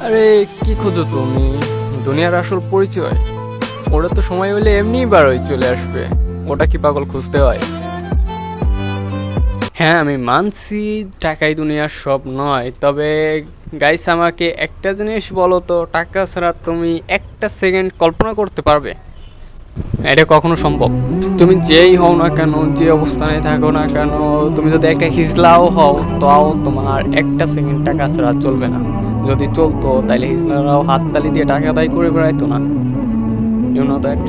আরে কি খোঁজো তুমি? দুনিয়ার আসল পরিচয় ওটা তো সময় হলে এমনিই বার হয়ে চলে আসবে। ওটা কি পাগল খুঁজতে হয়? হ্যাঁ, আমি মানছি টাকাই দুনিয়ার সব নয়, তবে গাইস আমাকে একটা জিনিস বলো তো, টাকা ছাড়া তুমি একটা সেকেন্ড কল্পনা করতে পারবে? এটা কখনো সম্ভব? তুমি যেই হও না কেন, যে অবস্থানে থাকো না কেন, তুমি যদি একটা হিজলাও হও, তাও তোমার একটা সেকেন্ড টাকা ছাড়া চলবে না। যদি চলতো তাহলে হিজলারাও হাততালি দিয়ে টাকা আদায় করে বেড়াইতো না। You know that.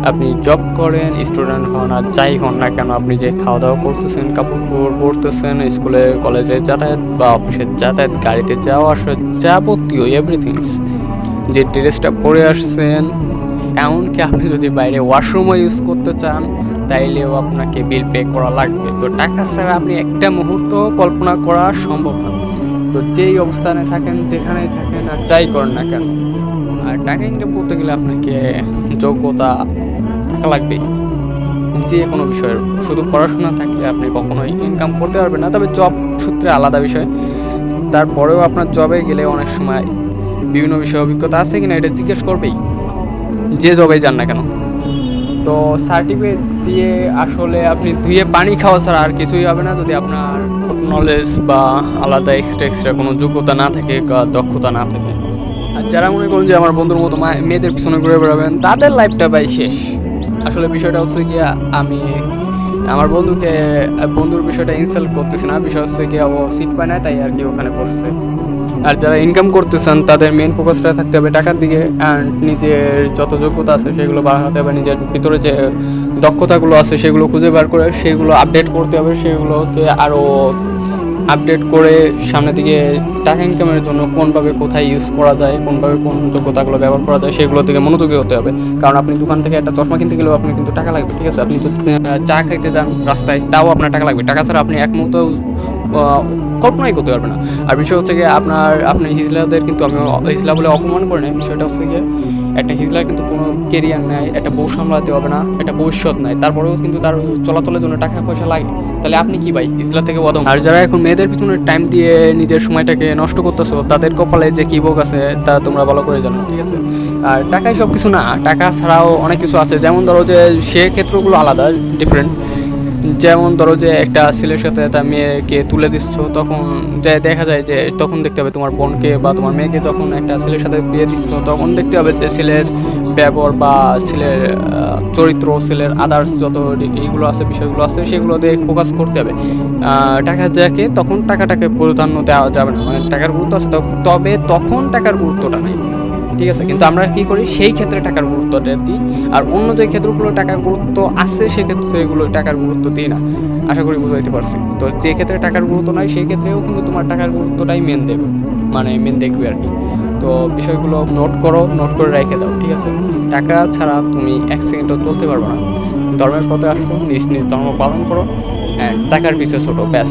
আপনি জব করেন, স্টুডেন্ট হন আর যাই হন না কেন, আপনি যে খাওয়া দাওয়া করতেছেন, কাপড় পরতেছেন, স্কুলে কলেজে যাতায়াত বা অফিসে যাতায়াত, গাড়িতে যাওয়া আসা, যাবতীয় এভরিথিংস, যে ড্রেসটা পরে আসছেন, এমনকি আপনি যদি বাইরে ওয়াশরুমও ইউজ করতে চান তাইলেও আপনাকে বিল পে করা লাগবে। তো টাকা ছাড়া আপনি একটা মুহূর্ত কল্পনা করা সম্ভব না। তো যেই অবস্থানে থাকেন, যেখানেই থাকেন আর যাই করেন না কেন, আর টাকা ইনকাম করতে গেলে আপনাকে যোগ্যতা থাকা লাগবে যে কোনো বিষয়ের। শুধু পড়াশোনা থাকলে আপনি কখনোই ইনকাম করতে পারবেন না। তবে জব সূত্রে আলাদা বিষয়। তারপরেও আপনার জবে গেলে অনেক সময় বিভিন্ন বিষয়ে অভিজ্ঞতা আছে কিনা এটা জিজ্ঞেস করবেই, যে জবেই যান না কেন। তো সার্টিফিকেট দিয়ে আসলে আপনি ধুয়ে পানি খাওয়া ছাড়া আর কিছুই হবে না, যদি আপনার নলেজ বা আলাদা এক্সট্রা কোনো যোগ্যতা না থাকে বা দক্ষতা না থাকে। আর যারা মনে করুন যে আমার বন্ধুর মতো মেয়েদের পিছনে ঘুরে বেড়াবেন, তাদের লাইফটা ভাই শেষ। আসলে বিষয়টা হচ্ছে গিয়া, আমি আমার বন্ধুর বিষয়টা ইনসাল্ট করতেছি না, বিষয় হচ্ছে গিয়া ও সিট পায় না তাই আর কি ওখানে বসছে। আর যারা ইনকাম করতে চান তাদের মেন ফোকাসটা থাকতে হবে টাকার দিকে, অ্যান্ড নিজের যত যোগ্যতা আছে সেগুলো বাড়াতে হবে, নিজের ভিতরে যে দক্ষতাগুলো আছে সেগুলো খুঁজে বার করে সেগুলো আপডেট করতে হবে, সেগুলোকে আরও আপডেট করে সামনের দিকে টাকা ইনকামের জন্য কোনভাবে কোথায় ইউজ করা যায়, কোনভাবে কোন যোগ্যতাগুলো ব্যবহার করা যায় সেগুলোর দিকে মনোযোগী হতে হবে। কারণ আপনি দোকান থেকে একটা চশমা কিনতে গেলেও আপনার কিন্তু টাকা লাগবে, ঠিক আছে? আপনি যদি চা খাইতে যান রাস্তায়, তাও আপনার টাকা লাগবে। টাকা ছাড়া আপনি এক মুহূর্ত কল্পনাই করতে পারবে না। আর বিষয় হচ্ছে গিয়ে আপনি হিজলাদের কিন্তু আমি হিজলা বলে অপমান করে নেই। বিষয়টা হচ্ছে গিয়ে একটা হিজলার কিন্তু কোনো কেরিয়ার নাই, একটা বউ সামলাতে হবে না, একটা ভবিষ্যৎ নাই, তারপরেও কিন্তু তার চলাচলের জন্য টাকা পয়সা লাগে। তাহলে আপনি কি ভাই হিজলা থেকে অধম? আর যারা এখন মেয়েদের পিছনে টাইম দিয়ে নিজের সময়টাকে নষ্ট করতেছো, তাদের কপালে যে কি ভোগ আছে তা তোমরা ভালো করে জানো, ঠিক আছে? আর টাকাই সব কিছু না, টাকা ছাড়াও অনেক কিছু আছে। যেমন ধরো যে সে ক্ষেত্রগুলো আলাদা, ডিফারেন্ট। যেমন ধরো যে একটা ছেলের সাথে তার মেয়েকে তুলে দিচ্ছ, তখন যে দেখা যায় যে তখন দেখতে হবে তোমার বোনকে বা তোমার মেয়েকে, তখন একটা ছেলের সাথে বিয়ে দিচ্ছ তখন দেখতে হবে যে ছেলের ব্যবহার বা ছেলের চরিত্র, ছেলের আদার্স যত এইগুলো আছে, বিষয়গুলো আছে, সেগুলো দিয়ে ফোকাস করতে হবে। টাকা দেখে তখন টাকাটাকে প্রাধান্য দেওয়া যাবে না, মানে টাকার গুরুত্ব আছে তবে তখন টাকার গুরুত্বটা নেই, ঠিক আছে? কিন্তু আমরা কী করি, সেই ক্ষেত্রে টাকার গুরুত্বটা দিই, আর অন্য যে ক্ষেত্রগুলো টাকার গুরুত্ব আছে সেক্ষেত্রে এগুলো টাকার গুরুত্ব দিই না। আশা করি বুঝাইতে পারছি। তো যে ক্ষেত্রে টাকার গুরুত্ব নাই সেই ক্ষেত্রেও কিন্তু তোমার টাকার গুরুত্বটাই মেন দেবে, মানে মেন দেখবে আর কি। তো বিষয়গুলো নোট করে রেখে দাও, ঠিক আছে? টাকা ছাড়া তুমি এক সেকেন্ডও চলতে পারবে না। ধর্মের পথে আসো, নিজ নিজ ধর্ম পালন করো, অ্যান্ড টাকার পিছিয়ে ছোটো, ব্যাস।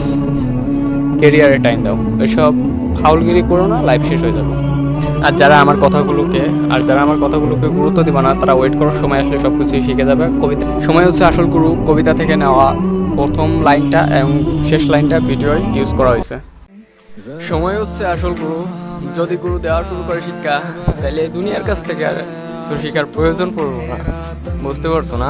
কেরিয়ারে টাইম দাও, এসব ফাউলগিরি করো না, লাইফ শেষ হয়ে যাবে। আর যারা আমার কথাগুলোকে গুরুত্ব দিবে না, তারা ওয়েট করার সময় আসলে সব কিছুই শিখে যাবে। কবিতা সময় হচ্ছে আসল গুরু, কবিতা থেকে নেওয়া প্রথম লাইনটা এবং শেষ লাইনটা ভিডিওয় ইউজ করা হয়েছে। সময় হচ্ছে আসল গুরু, যদি গুরু দেওয়া শুরু করে শিক্ষা, তাহলে দুনিয়ার কাছ থেকে আর কিছু শিখার প্রয়োজন পড়বে না। বুঝতে পারছো না?